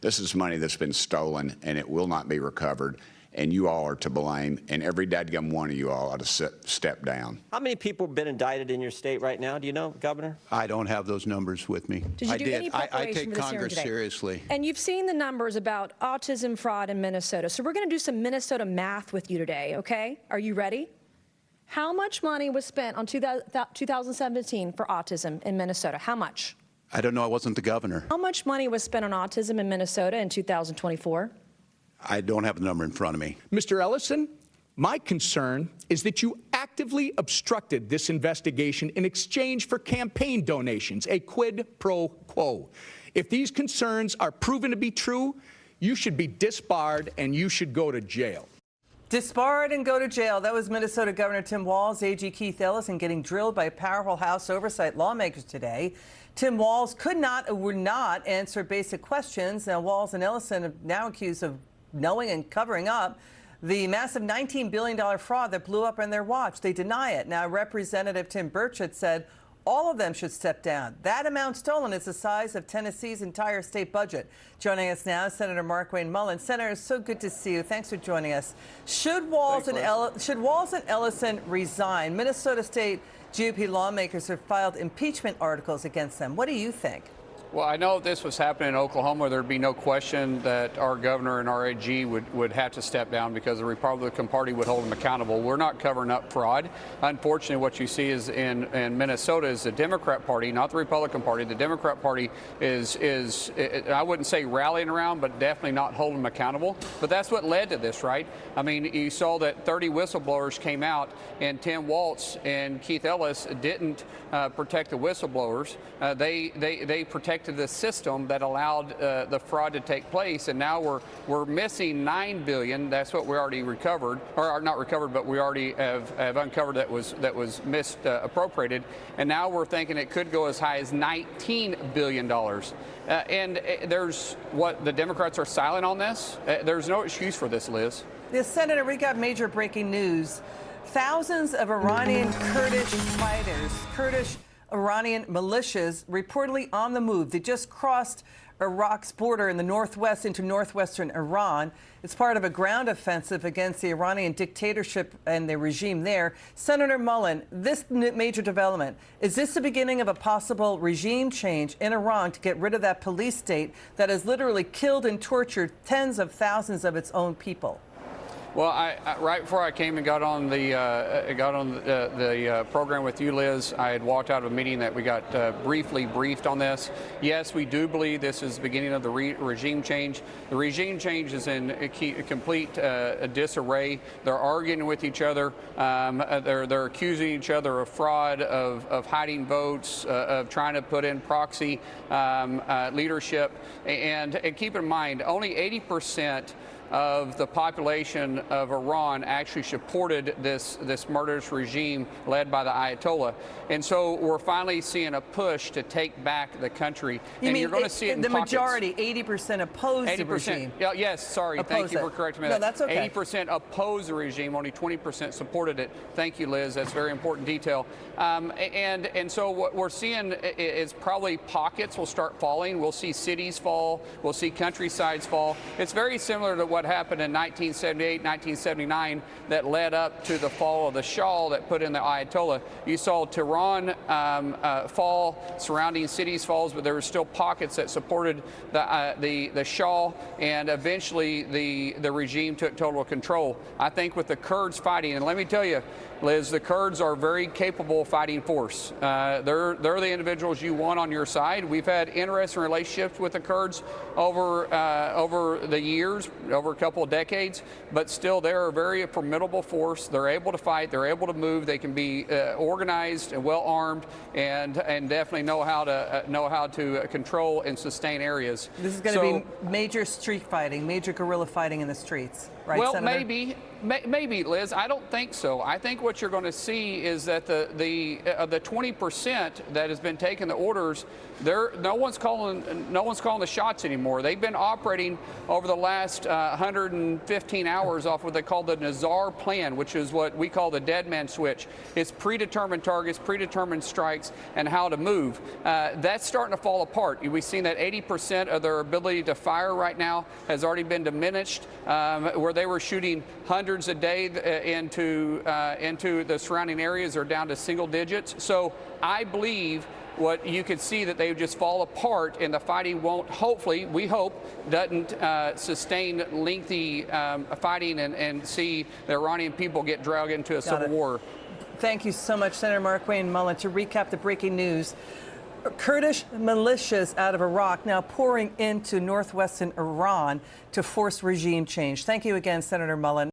This is money that's been stolen, and it will not be recovered. And you all are to blame, and every dadgum one of you all ought to step down. How many people have been indicted in your state right now? Do you know, Governor? I don't have those numbers with me. Did you do any I preparation take for this hearing Congress today? seriously. And you've seen the numbers about autism fraud in Minnesota. So we're going to do some Minnesota math with you today, okay? Are you ready? How much money was spent on 2017 for autism in Minnesota? How much? I don't know. I wasn't the governor. How much money was spent on autism in Minnesota in 2024? I don't have the number in front of me. Mr. Ellison, my concern is that you actively obstructed this investigation in exchange for campaign donations, a quid pro quo. If these concerns are proven to be true, you should be disbarred and you should go to jail. Disbarred and go to jail. That was Minnesota Governor Tim Walz, AG Keith Ellison getting drilled by powerful House oversight lawmakers today. Tim Walz could not or would not answer basic questions. Now, Walz and Ellison are now accused of knowing and covering up the massive $19 billion fraud that blew up on their watch. They deny it. Now, Representative Tim Burchett said all of them should step down. That amount stolen is the size of Tennessee's entire state budget. Joining us now, Senator Markwayne Mullin. Senator, it's so good to see you. Thanks for joining us. Should Walz and Ellison resign? Minnesota State GOP lawmakers have filed impeachment articles against them. What do you think? Well, I know if this was happening in Oklahoma, there'd be no question that our governor and our AG would have to step down because the Republican Party would hold them accountable. We're not covering up fraud. Unfortunately, what you see is in Minnesota is the Democrat Party, not the Republican Party. The Democrat Party is I wouldn't say rallying around, but definitely not holding them accountable. But that's what led to this, right? I mean, you saw that 30 whistleblowers came out, and Tim Walz and Keith Ellison didn't protect the whistleblowers. They protected the system that allowed the fraud to take place, and now we're missing $9 billion. That's what we already recovered, or not recovered, but we already have uncovered that was misappropriated, and now we're thinking it could go as high as $19 billion. And there's what the Democrats are silent on this. There's no excuse for this, Liz. Yes, Senator, we got major breaking news. Thousands of Iranian Kurdish fighters, Kurdish Iranian militias reportedly on the move. They just crossed Iraq's border in the northwest into northwestern Iran. It's part of a ground offensive against the Iranian dictatorship and the regime there. Senator Mullin, this major development, is this the beginning of a possible regime change in Iran to get rid of that police state that has literally killed and tortured tens of thousands of its own people? Well, right before I came and got on the program with you, Liz, I had walked out of a meeting that we got briefly briefed on this. Yes, we do believe this is the beginning of the regime change. The regime change is in complete disarray. They're arguing with each other. They're accusing each other of fraud, of hiding votes, of trying to put in proxy leadership. And keep in mind, only 80% of the population of Iran actually supported this murderous regime led by the Ayatollah. And so we're finally seeing a push to take back the country. And you're going to see it in the pockets. Majority, 80% oppose the regime. Yes, sorry. Thank you for correcting me. No, that's okay. 80% oppose the regime, only 20% supported it. Thank you, Liz. That's very important detail. And so what we're seeing is probably pockets will start falling. We'll see cities fall. We'll see countrysides fall. It's very similar to what happened in 1978, 1979 that led up to the fall of the Shah that put in the Ayatollah. You saw Tehran fall, surrounding cities falls, but there were still pockets that supported the Shah, and eventually the regime took total control. I think with the Kurds fighting, and let me tell you, Liz, the Kurds are a very capable fighting force. They're the individuals you want on your side. We've had interesting relationships with the Kurds over the years, over a couple of decades, but still they're a very formidable force. They're able to fight. They're able to move. They can be organized and well armed, and definitely know how to control and sustain areas. This is going to be major street fighting, major guerrilla fighting in the streets. right, Well, Senator? maybe, Liz. I don't think so. I think what you're going to see is that the 20% that has been taking the orders, no one's calling the shots anymore. They've been operating over the last 115 hours off what they call the Nazar plan, which is what we call the dead man switch. It's predetermined targets, predetermined strikes, and how to move. That's starting to fall apart. We've seen that 80% of their ability to fire right now has already been diminished, where they were shooting hundreds a day into the surrounding areas are down to single digits. So I believe what you could see that they would just fall apart, and the fighting won't, hopefully, we hope, doesn't sustain lengthy fighting and see the Iranian people get dragged into a civil war. Thank you so much, Senator Markwayne Mullin. To recap the breaking news, Kurdish militias out of Iraq now pouring into northwestern Iran to force regime change. Thank you again, Senator Mullin.